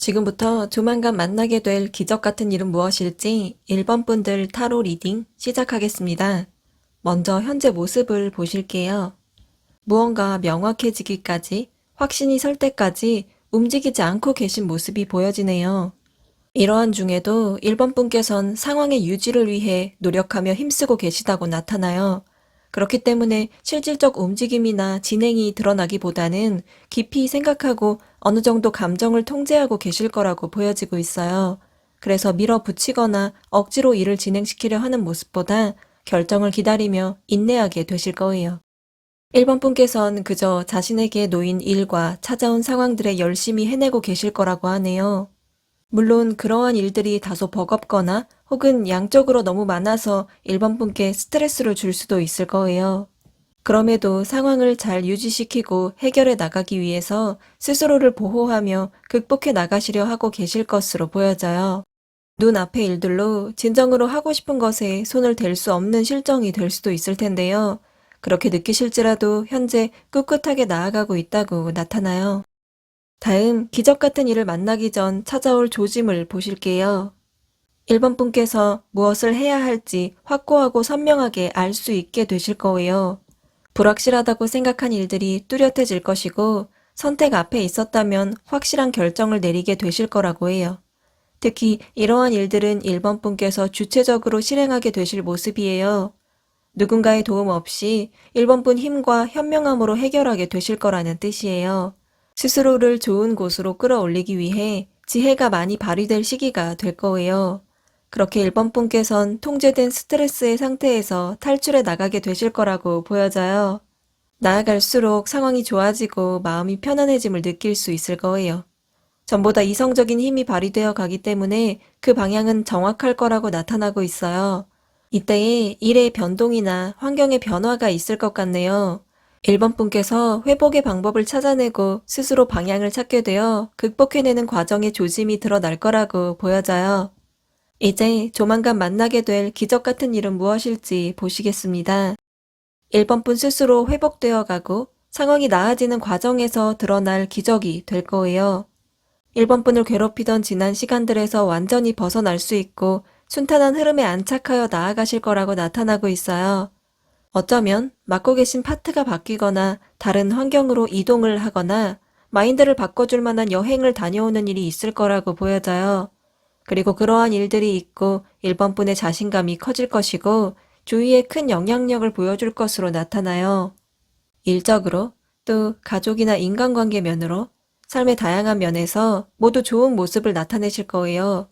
지금부터 조만간 만나게 될 기적 같은 일은 무엇일지 1번 분들 타로 리딩 시작하겠습니다. 먼저 현재 모습을 보실게요. 무언가 명확해지기까지, 확신이 설 때까지 움직이지 않고 계신 모습이 보여지네요. 이러한 중에도 1번 분께선 상황의 유지를 위해 노력하며 힘쓰고 계시다고 나타나요. 그렇기 때문에 실질적 움직임이나 진행이 드러나기보다는 깊이 생각하고 어느 정도 감정을 통제하고 계실 거라고 보여지고 있어요. 그래서 밀어붙이거나 억지로 일을 진행시키려 하는 모습보다 결정을 기다리며 인내하게 되실 거예요. 1번 분께선 그저 자신에게 놓인 일과 찾아온 상황들에 열심히 해내고 계실 거라고 하네요. 물론 그러한 일들이 다소 버겁거나 혹은 양적으로 너무 많아서 1번 분께 스트레스를 줄 수도 있을 거예요. 그럼에도 상황을 잘 유지시키고 해결해 나가기 위해서 스스로를 보호하며 극복해 나가시려 하고 계실 것으로 보여져요. 눈앞의 일들로 진정으로 하고 싶은 것에 손을 댈 수 없는 실정이 될 수도 있을 텐데요. 그렇게 느끼실지라도 현재 꿋꿋하게 나아가고 있다고 나타나요. 다음 기적 같은 일을 만나기 전 찾아올 조짐을 보실게요. 1번 분께서 무엇을 해야 할지 확고하고 선명하게 알 수 있게 되실 거예요. 불확실하다고 생각한 일들이 뚜렷해질 것이고 선택 앞에 있었다면 확실한 결정을 내리게 되실 거라고 해요. 특히 이러한 일들은 1번 분께서 주체적으로 실행하게 되실 모습이에요. 누군가의 도움 없이 1번 분 힘과 현명함으로 해결하게 되실 거라는 뜻이에요. 스스로를 좋은 곳으로 끌어올리기 위해 지혜가 많이 발휘될 시기가 될 거예요. 그렇게 1번 분께선 통제된 스트레스의 상태에서 탈출해 나가게 되실 거라고 보여져요. 나아갈수록 상황이 좋아지고 마음이 편안해짐을 느낄 수 있을 거예요. 전보다 이성적인 힘이 발휘되어 가기 때문에 그 방향은 정확할 거라고 나타나고 있어요. 이때에 일의 변동이나 환경의 변화가 있을 것 같네요. 1번 분께서 회복의 방법을 찾아내고 스스로 방향을 찾게 되어 극복해내는 과정의 조짐이 드러날 거라고 보여져요. 이제 조만간 만나게 될 기적 같은 일은 무엇일지 보시겠습니다. 1번 분 스스로 회복되어 가고 상황이 나아지는 과정에서 드러날 기적이 될 거예요. 1번 분을 괴롭히던 지난 시간들에서 완전히 벗어날 수 있고 순탄한 흐름에 안착하여 나아가실 거라고 나타나고 있어요. 어쩌면 맡고 계신 파트가 바뀌거나 다른 환경으로 이동을 하거나 마인드를 바꿔줄 만한 여행을 다녀오는 일이 있을 거라고 보여져요. 그리고 그러한 일들이 있고 1번 분의 자신감이 커질 것이고 주위에 큰 영향력을 보여줄 것으로 나타나요. 일적으로 또 가족이나 인간관계 면으로 삶의 다양한 면에서 모두 좋은 모습을 나타내실 거예요.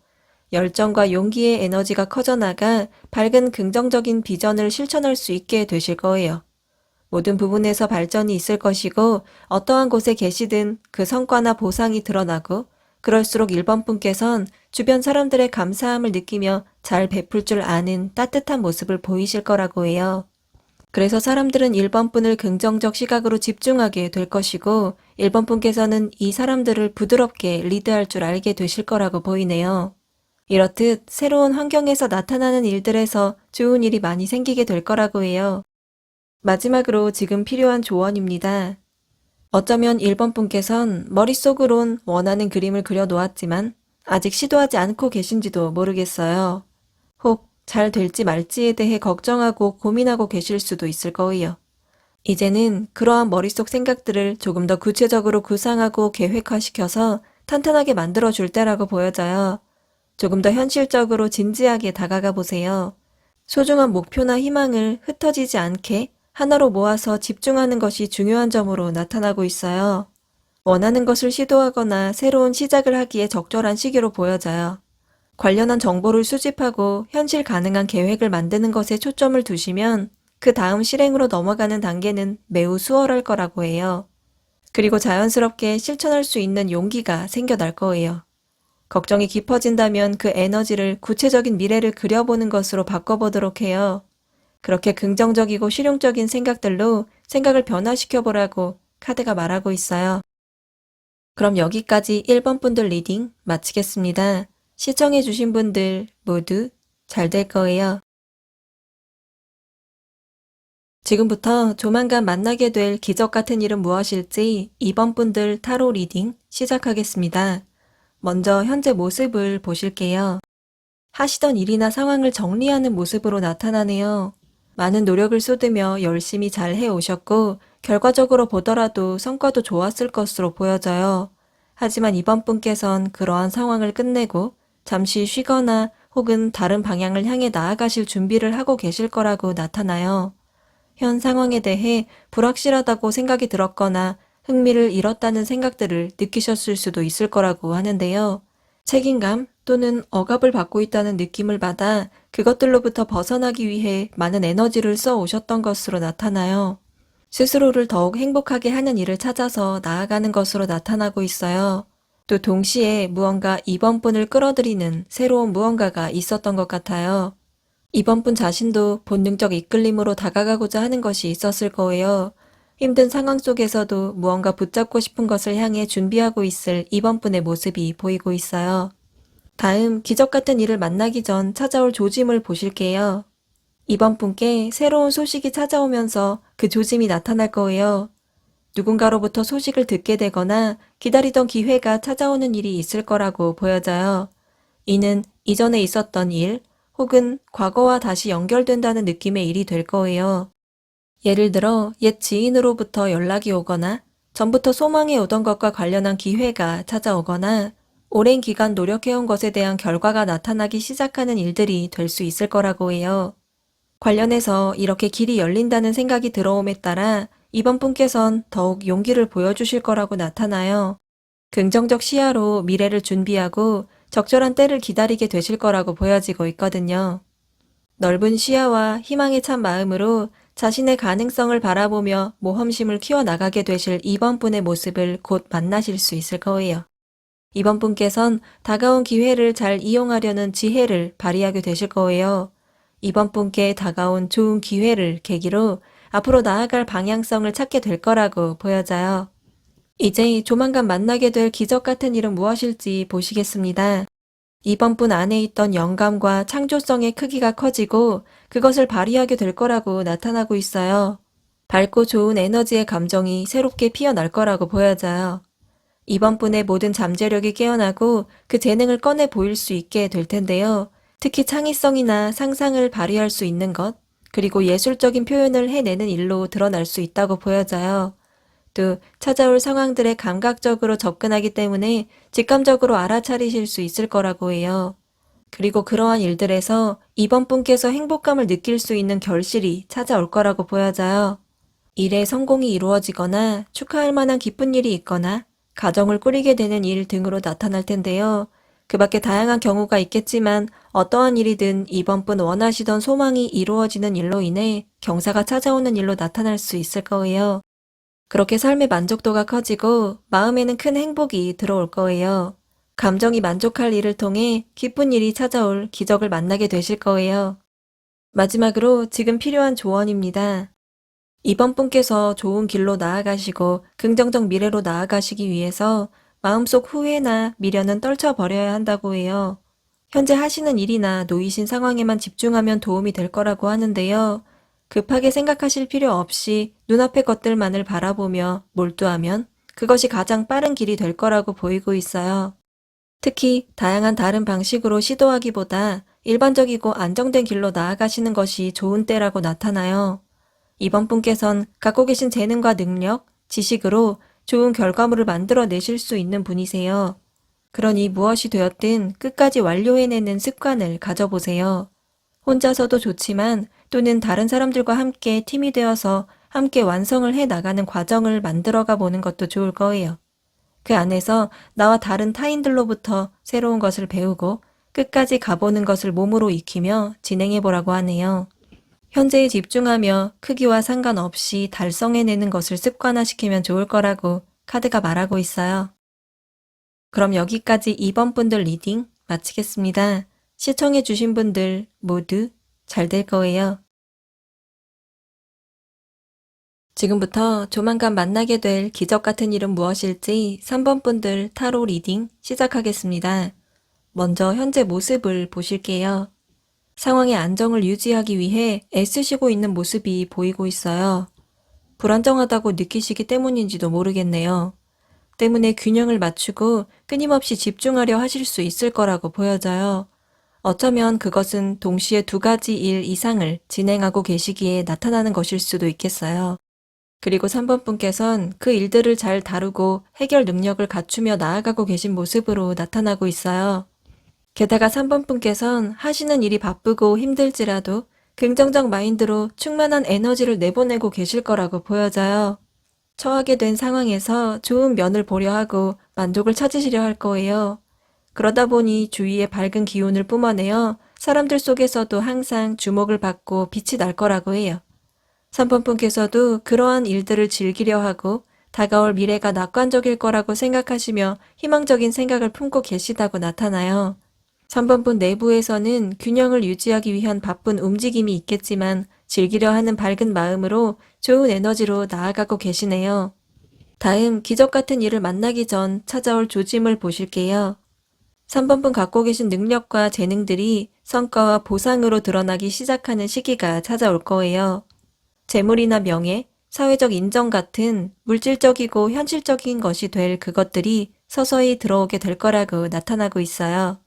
열정과 용기의 에너지가 커져나가 밝은 긍정적인 비전을 실천할 수 있게 되실 거예요. 모든 부분에서 발전이 있을 것이고 어떠한 곳에 계시든 그 성과나 보상이 드러나고 그럴수록 1번 분께선 주변 사람들의 감사함을 느끼며 잘 베풀 줄 아는 따뜻한 모습을 보이실 거라고 해요. 그래서 사람들은 1번 분을 긍정적 시각으로 집중하게 될 것이고 1번 분께서는 이 사람들을 부드럽게 리드할 줄 알게 되실 거라고 보이네요. 이렇듯 새로운 환경에서 나타나는 일들에서 좋은 일이 많이 생기게 될 거라고 해요. 마지막으로 지금 필요한 조언입니다. 어쩌면 1번 분께선 머릿속으론 원하는 그림을 그려 놓았지만 아직 시도하지 않고 계신지도 모르겠어요. 혹 잘 될지 말지에 대해 걱정하고 고민하고 계실 수도 있을 거예요. 이제는 그러한 머릿속 생각들을 조금 더 구체적으로 구상하고 계획화시켜서 탄탄하게 만들어 줄 때라고 보여져요. 조금 더 현실적으로 진지하게 다가가 보세요. 소중한 목표나 희망을 흩어지지 않게 하나로 모아서 집중하는 것이 중요한 점으로 나타나고 있어요. 원하는 것을 시도하거나 새로운 시작을 하기에 적절한 시기로 보여져요. 관련한 정보를 수집하고 현실 가능한 계획을 만드는 것에 초점을 두시면 그 다음 실행으로 넘어가는 단계는 매우 수월할 거라고 해요. 그리고 자연스럽게 실천할 수 있는 용기가 생겨날 거예요. 걱정이 깊어진다면 그 에너지를 구체적인 미래를 그려보는 것으로 바꿔보도록 해요. 그렇게 긍정적이고 실용적인 생각들로 생각을 변화시켜보라고 카드가 말하고 있어요. 그럼 여기까지 1번 분들 리딩 마치겠습니다. 시청해주신 분들 모두 잘 될 거예요. 지금부터 조만간 만나게 될 기적 같은 일은 무엇일지 2번 분들 타로 리딩 시작하겠습니다. 먼저 현재 모습을 보실게요. 하시던 일이나 상황을 정리하는 모습으로 나타나네요. 많은 노력을 쏟으며 열심히 잘 해오셨고, 결과적으로 보더라도 성과도 좋았을 것으로 보여져요. 하지만 이번 분께선 그러한 상황을 끝내고 잠시 쉬거나 혹은 다른 방향을 향해 나아가실 준비를 하고 계실 거라고 나타나요. 현 상황에 대해 불확실하다고 생각이 들었거나 흥미를 잃었다는 생각들을 느끼셨을 수도 있을 거라고 하는데요. 책임감 또는 억압을 받고 있다는 느낌을 받아 그것들로부터 벗어나기 위해 많은 에너지를 써 오셨던 것으로 나타나요. 스스로를 더욱 행복하게 하는 일을 찾아서 나아가는 것으로 나타나고 있어요. 또 동시에 무언가 이번 분을 끌어들이는 새로운 무언가가 있었던 것 같아요. 이번 분 자신도 본능적 이끌림으로 다가가고자 하는 것이 있었을 거예요. 힘든 상황 속에서도 무언가 붙잡고 싶은 것을 향해 준비하고 있을 이번 분의 모습이 보이고 있어요. 다음 기적 같은 일을 만나기 전 찾아올 조짐을 보실게요. 이번 분께 새로운 소식이 찾아오면서 그 조짐이 나타날 거예요. 누군가로부터 소식을 듣게 되거나 기다리던 기회가 찾아오는 일이 있을 거라고 보여져요. 이는 이전에 있었던 일 혹은 과거와 다시 연결된다는 느낌의 일이 될 거예요. 예를 들어 옛 지인으로부터 연락이 오거나 전부터 소망해 오던 것과 관련한 기회가 찾아오거나 오랜 기간 노력해온 것에 대한 결과가 나타나기 시작하는 일들이 될 수 있을 거라고 해요. 관련해서 이렇게 길이 열린다는 생각이 들어옴에 따라 이번 분께선 더욱 용기를 보여주실 거라고 나타나요. 긍정적 시야로 미래를 준비하고 적절한 때를 기다리게 되실 거라고 보여지고 있거든요. 넓은 시야와 희망에 찬 마음으로 자신의 가능성을 바라보며 모험심을 키워나가게 되실 이번 분의 모습을 곧 만나실 수 있을 거예요. 이번 분께선 다가온 기회를 잘 이용하려는 지혜를 발휘하게 되실 거예요. 이번 분께 다가온 좋은 기회를 계기로 앞으로 나아갈 방향성을 찾게 될 거라고 보여져요. 이제 조만간 만나게 될 기적 같은 일은 무엇일지 보시겠습니다. 이번 분 안에 있던 영감과 창조성의 크기가 커지고 그것을 발휘하게 될 거라고 나타나고 있어요. 밝고 좋은 에너지의 감정이 새롭게 피어날 거라고 보여져요. 이번 분의 모든 잠재력이 깨어나고 그 재능을 꺼내 보일 수 있게 될 텐데요. 특히 창의성이나 상상을 발휘할 수 있는 것, 그리고 예술적인 표현을 해내는 일로 드러날 수 있다고 보여져요. 또 찾아올 상황들에 감각적으로 접근하기 때문에 직감적으로 알아차리실 수 있을 거라고 해요. 그리고 그러한 일들에서 이번 분께서 행복감을 느낄 수 있는 결실이 찾아올 거라고 보여져요. 일의 성공이 이루어지거나 축하할 만한 기쁜 일이 있거나 가정을 꾸리게 되는 일 등으로 나타날 텐데요. 그 밖에 다양한 경우가 있겠지만 어떠한 일이든 이번 분 원하시던 소망이 이루어지는 일로 인해 경사가 찾아오는 일로 나타날 수 있을 거예요. 그렇게 삶의 만족도가 커지고 마음에는 큰 행복이 들어올 거예요. 감정이 만족할 일을 통해 기쁜 일이 찾아올 기적을 만나게 되실 거예요. 마지막으로 지금 필요한 조언입니다. 이번 분께서 좋은 길로 나아가시고 긍정적 미래로 나아가시기 위해서 마음속 후회나 미련은 떨쳐버려야 한다고 해요. 현재 하시는 일이나 놓이신 상황에만 집중하면 도움이 될 거라고 하는데요. 급하게 생각하실 필요 없이 눈앞의 것들만을 바라보며 몰두하면 그것이 가장 빠른 길이 될 거라고 보이고 있어요. 특히 다양한 다른 방식으로 시도하기보다 일반적이고 안정된 길로 나아가시는 것이 좋은 때라고 나타나요. 이번 분께선 갖고 계신 재능과 능력, 지식으로 좋은 결과물을 만들어내실 수 있는 분이세요. 그러니 무엇이 되었든 끝까지 완료해내는 습관을 가져보세요. 혼자서도 좋지만 또는 다른 사람들과 함께 팀이 되어서 함께 완성을 해 나가는 과정을 만들어가 보는 것도 좋을 거예요. 그 안에서 나와 다른 타인들로부터 새로운 것을 배우고 끝까지 가보는 것을 몸으로 익히며 진행해 보라고 하네요. 현재에 집중하며 크기와 상관없이 달성해내는 것을 습관화시키면 좋을 거라고 카드가 말하고 있어요. 그럼 여기까지 이번 분들 리딩 마치겠습니다. 시청해주신 분들 모두 잘 될 거예요. 지금부터 조만간 만나게 될 기적 같은 일은 무엇일지 3번 분들 타로 리딩 시작하겠습니다. 먼저 현재 모습을 보실게요. 상황의 안정을 유지하기 위해 애쓰시고 있는 모습이 보이고 있어요. 불안정하다고 느끼시기 때문인지도 모르겠네요. 때문에 균형을 맞추고 끊임없이 집중하려 하실 수 있을 거라고 보여져요. 어쩌면 그것은 동시에 두 가지 일 이상을 진행하고 계시기에 나타나는 것일 수도 있겠어요. 그리고 3번 분께선 그 일들을 잘 다루고 해결 능력을 갖추며 나아가고 계신 모습으로 나타나고 있어요. 게다가 3번 분께선 하시는 일이 바쁘고 힘들지라도 긍정적 마인드로 충만한 에너지를 내보내고 계실 거라고 보여져요. 처하게 된 상황에서 좋은 면을 보려 하고 만족을 찾으시려 할 거예요. 그러다 보니 주위에 밝은 기운을 뿜어내어 사람들 속에서도 항상 주목을 받고 빛이 날 거라고 해요. 3번 분께서도 그러한 일들을 즐기려 하고 다가올 미래가 낙관적일 거라고 생각하시며 희망적인 생각을 품고 계시다고 나타나요. 3번 분 내부에서는 균형을 유지하기 위한 바쁜 움직임이 있겠지만 즐기려 하는 밝은 마음으로 좋은 에너지로 나아가고 계시네요. 다음 기적 같은 일을 만나기 전 찾아올 조짐을 보실게요. 3번 분 갖고 계신 능력과 재능들이 성과와 보상으로 드러나기 시작하는 시기가 찾아올 거예요. 재물이나 명예, 사회적 인정 같은 물질적이고 현실적인 것이 될 그것들이 서서히 들어오게 될 거라고 나타나고 있어요.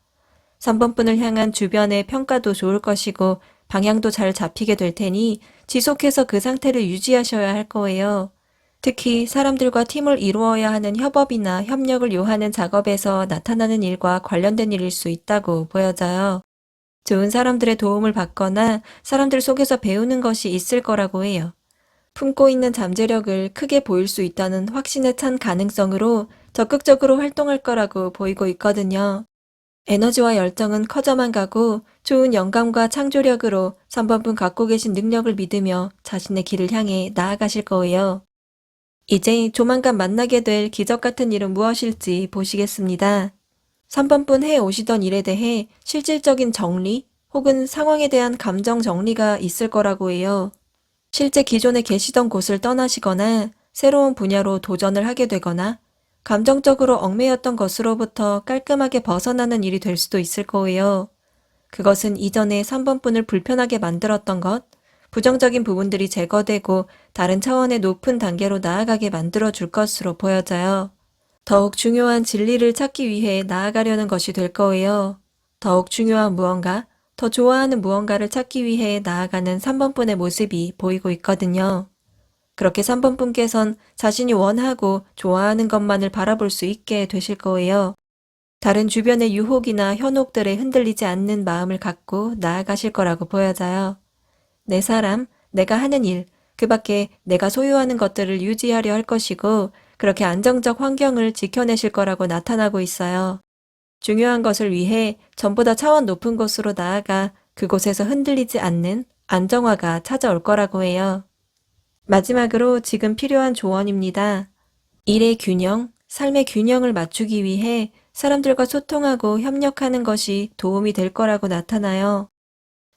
3번 분을 향한 주변의 평가도 좋을 것이고 방향도 잘 잡히게 될 테니 지속해서 그 상태를 유지하셔야 할 거예요. 특히 사람들과 팀을 이루어야 하는 협업이나 협력을 요하는 작업에서 나타나는 일과 관련된 일일 수 있다고 보여져요. 좋은 사람들의 도움을 받거나 사람들 속에서 배우는 것이 있을 거라고 해요. 품고 있는 잠재력을 크게 보일 수 있다는 확신에 찬 가능성으로 적극적으로 활동할 거라고 보이고 있거든요. 에너지와 열정은 커져만 가고 좋은 영감과 창조력으로 3번 분 갖고 계신 능력을 믿으며 자신의 길을 향해 나아가실 거예요. 이제 조만간 만나게 될 기적 같은 일은 무엇일지 보시겠습니다. 3번 분 해 오시던 일에 대해 실질적인 정리 혹은 상황에 대한 감정 정리가 있을 거라고 해요. 실제 기존에 계시던 곳을 떠나시거나 새로운 분야로 도전을 하게 되거나 감정적으로 얽매였던 것으로부터 깔끔하게 벗어나는 일이 될 수도 있을 거예요. 그것은 이전에 3번 분을 불편하게 만들었던 것, 부정적인 부분들이 제거되고 다른 차원의 높은 단계로 나아가게 만들어 줄 것으로 보여져요. 더욱 중요한 진리를 찾기 위해 나아가려는 것이 될 거예요. 더욱 중요한 무언가, 더 좋아하는 무언가를 찾기 위해 나아가는 3번 분의 모습이 보이고 있거든요. 그렇게 3번 분께선 자신이 원하고 좋아하는 것만을 바라볼 수 있게 되실 거예요. 다른 주변의 유혹이나 현혹들에 흔들리지 않는 마음을 갖고 나아가실 거라고 보여져요. 내 사람, 내가 하는 일, 그 밖에 내가 소유하는 것들을 유지하려 할 것이고 그렇게 안정적 환경을 지켜내실 거라고 나타나고 있어요. 중요한 것을 위해 전보다 차원 높은 곳으로 나아가 그곳에서 흔들리지 않는 안정화가 찾아올 거라고 해요. 마지막으로 지금 필요한 조언입니다. 일의 균형, 삶의 균형을 맞추기 위해 사람들과 소통하고 협력하는 것이 도움이 될 거라고 나타나요.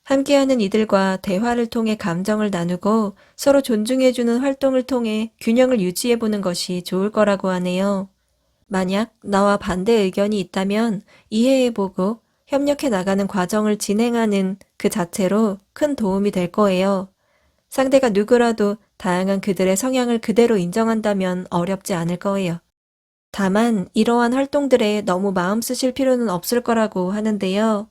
함께하는 이들과 대화를 통해 감정을 나누고 서로 존중해주는 활동을 통해 균형을 유지해보는 것이 좋을 거라고 하네요. 만약 나와 반대 의견이 있다면 이해해보고 협력해 나가는 과정을 진행하는 그 자체로 큰 도움이 될 거예요. 상대가 누구라도 다양한 그들의 성향을 그대로 인정한다면 어렵지 않을 거예요. 다만 이러한 활동들에 너무 마음 쓰실 필요는 없을 거라고 하는데요.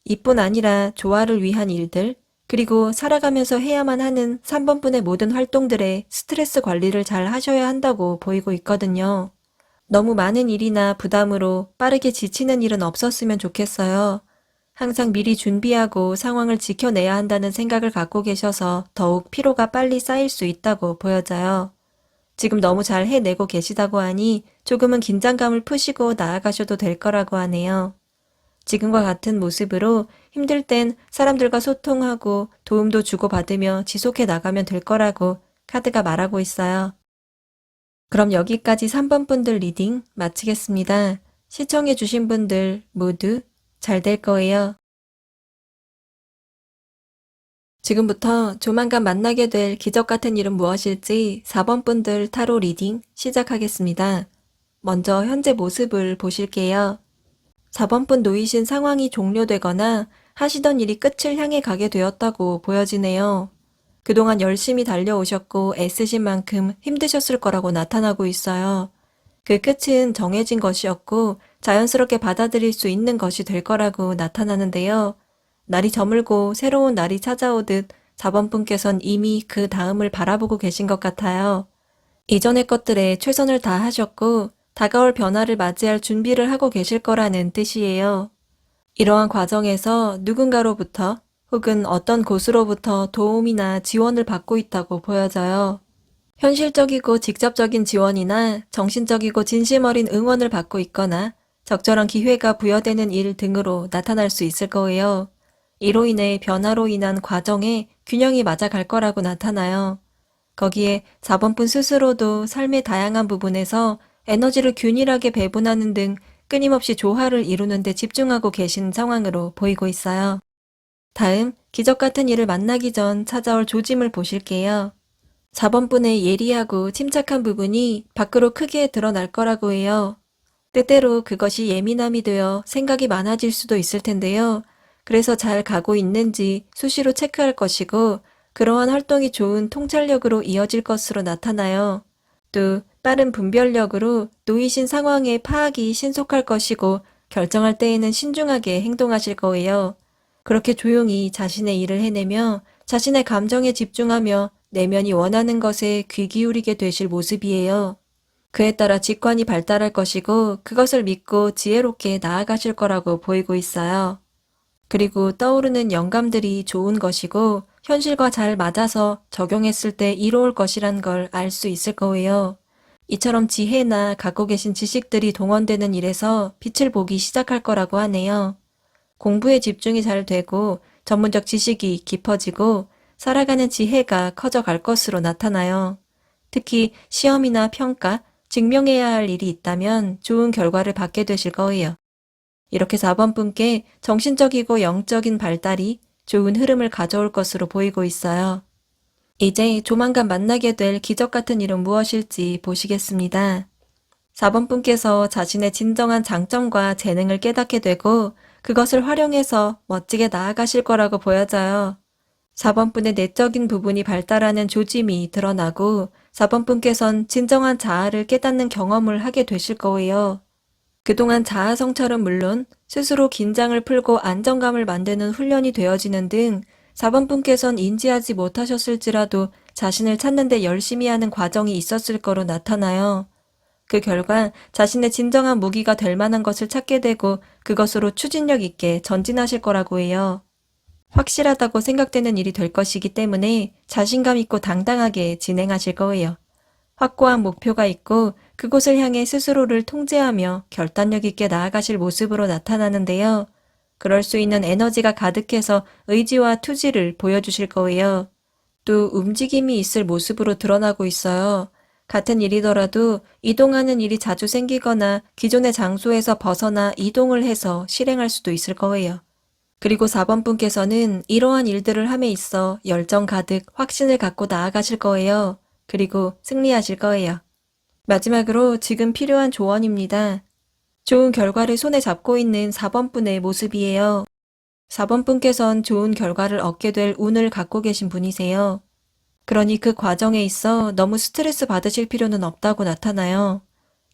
이뿐 아니라 조화를 위한 일들, 그리고 살아가면서 해야만 하는 3번 분의 모든 활동들에 스트레스 관리를 잘 하셔야 한다고 보이고 있거든요. 너무 많은 일이나 부담으로 빠르게 지치는 일은 없었으면 좋겠어요. 항상 미리 준비하고 상황을 지켜내야 한다는 생각을 갖고 계셔서 더욱 피로가 빨리 쌓일 수 있다고 보여져요. 지금 너무 잘 해내고 계시다고 하니 조금은 긴장감을 푸시고 나아가셔도 될 거라고 하네요. 지금과 같은 모습으로 힘들 땐 사람들과 소통하고 도움도 주고받으며 지속해 나가면 될 거라고 카드가 말하고 있어요. 그럼 여기까지 3번 분들 리딩 마치겠습니다. 시청해주신 분들 모두 잘 될 거예요. 지금부터 조만간 만나게 될 기적 같은 일은 무엇일지 4번 분들 타로 리딩 시작하겠습니다. 먼저 현재 모습을 보실게요. 4번 분 놓이신 상황이 종료되거나 하시던 일이 끝을 향해 가게 되었다고 보여지네요. 그동안 열심히 달려오셨고 애쓰신 만큼 힘드셨을 거라고 나타나고 있어요. 그 끝은 정해진 것이었고 자연스럽게 받아들일 수 있는 것이 될 거라고 나타나는데요. 날이 저물고 새로운 날이 찾아오듯 4번분께선 이미 그 다음을 바라보고 계신 것 같아요. 이전의 것들에 최선을 다하셨고 다가올 변화를 맞이할 준비를 하고 계실 거라는 뜻이에요. 이러한 과정에서 누군가로부터 혹은 어떤 곳으로부터 도움이나 지원을 받고 있다고 보여져요. 현실적이고 직접적인 지원이나 정신적이고 진심 어린 응원을 받고 있거나 적절한 기회가 부여되는 일 등으로 나타날 수 있을 거예요. 이로 인해 변화로 인한 과정에 균형이 맞아갈 거라고 나타나요. 거기에 4번분 스스로도 삶의 다양한 부분에서 에너지를 균일하게 배분하는 등 끊임없이 조화를 이루는 데 집중하고 계신 상황으로 보이고 있어요. 다음, 기적 같은 일을 만나기 전 찾아올 조짐을 보실게요. 4번분의 예리하고 침착한 부분이 밖으로 크게 드러날 거라고 해요. 때때로 그것이 예민함이 되어 생각이 많아질 수도 있을 텐데요. 그래서 잘 가고 있는지 수시로 체크할 것이고 그러한 활동이 좋은 통찰력으로 이어질 것으로 나타나요. 또 빠른 분별력으로 놓이신 상황의 파악이 신속할 것이고 결정할 때에는 신중하게 행동하실 거예요. 그렇게 조용히 자신의 일을 해내며 자신의 감정에 집중하며 내면이 원하는 것에 귀 기울이게 되실 모습이에요. 그에 따라 직관이 발달할 것이고 그것을 믿고 지혜롭게 나아가실 거라고 보이고 있어요. 그리고 떠오르는 영감들이 좋은 것이고 현실과 잘 맞아서 적용했을 때 이로울 것이란 걸 알 수 있을 거예요. 이처럼 지혜나 갖고 계신 지식들이 동원되는 일에서 빛을 보기 시작할 거라고 하네요. 공부에 집중이 잘 되고 전문적 지식이 깊어지고 살아가는 지혜가 커져갈 것으로 나타나요. 특히 시험이나 평가, 증명해야 할 일이 있다면 좋은 결과를 받게 되실 거예요. 이렇게 4번분께 정신적이고 영적인 발달이 좋은 흐름을 가져올 것으로 보이고 있어요. 이제 조만간 만나게 될 기적 같은 일은 무엇일지 보시겠습니다. 4번분께서 자신의 진정한 장점과 재능을 깨닫게 되고 그것을 활용해서 멋지게 나아가실 거라고 보여져요. 4번분의 내적인 부분이 발달하는 조짐이 드러나고 4번분께선 진정한 자아를 깨닫는 경험을 하게 되실 거예요. 그동안 자아 성찰은 물론 스스로 긴장을 풀고 안정감을 만드는 훈련이 되어지는 등 4번분께선 인지하지 못하셨을지라도 자신을 찾는 데 열심히 하는 과정이 있었을 거로 나타나요. 그 결과 자신의 진정한 무기가 될 만한 것을 찾게 되고 그것으로 추진력 있게 전진하실 거라고 해요. 확실하다고 생각되는 일이 될 것이기 때문에 자신감 있고 당당하게 진행하실 거예요. 확고한 목표가 있고 그곳을 향해 스스로를 통제하며 결단력 있게 나아가실 모습으로 나타나는데요. 그럴 수 있는 에너지가 가득해서 의지와 투지를 보여주실 거예요. 또 움직임이 있을 모습으로 드러나고 있어요. 같은 일이더라도 이동하는 일이 자주 생기거나 기존의 장소에서 벗어나 이동을 해서 실행할 수도 있을 거예요. 그리고 4번분께서는 이러한 일들을 함에 있어 열정 가득 확신을 갖고 나아가실 거예요. 그리고 승리하실 거예요. 마지막으로 지금 필요한 조언입니다. 좋은 결과를 손에 잡고 있는 4번분의 모습이에요. 4번분께선 좋은 결과를 얻게 될 운을 갖고 계신 분이세요. 그러니 그 과정에 있어 너무 스트레스 받으실 필요는 없다고 나타나요.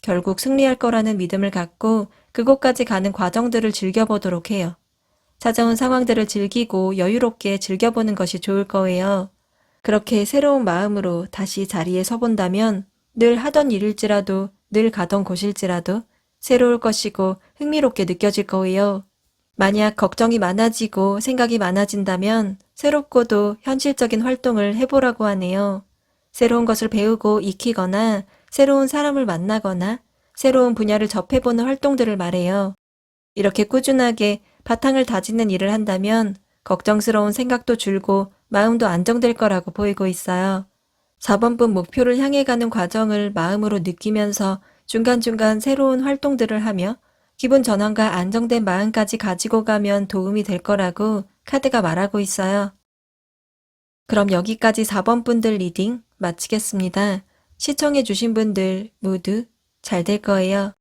결국 승리할 거라는 믿음을 갖고 그곳까지 가는 과정들을 즐겨보도록 해요. 찾아온 상황들을 즐기고 여유롭게 즐겨보는 것이 좋을 거예요. 그렇게 새로운 마음으로 다시 자리에 서본다면 늘 하던 일일지라도 늘 가던 곳일지라도 새로울 것이고 흥미롭게 느껴질 거예요. 만약 걱정이 많아지고 생각이 많아진다면 새롭고도 현실적인 활동을 해보라고 하네요. 새로운 것을 배우고 익히거나 새로운 사람을 만나거나 새로운 분야를 접해보는 활동들을 말해요. 이렇게 꾸준하게 바탕을 다지는 일을 한다면 걱정스러운 생각도 줄고 마음도 안정될 거라고 보이고 있어요. 4번분 목표를 향해 가는 과정을 마음으로 느끼면서 중간중간 새로운 활동들을 하며 기분 전환과 안정된 마음까지 가지고 가면 도움이 될 거라고 카드가 말하고 있어요. 그럼 여기까지 4번분들 리딩 마치겠습니다. 시청해주신 분들 모두 잘 될 거예요.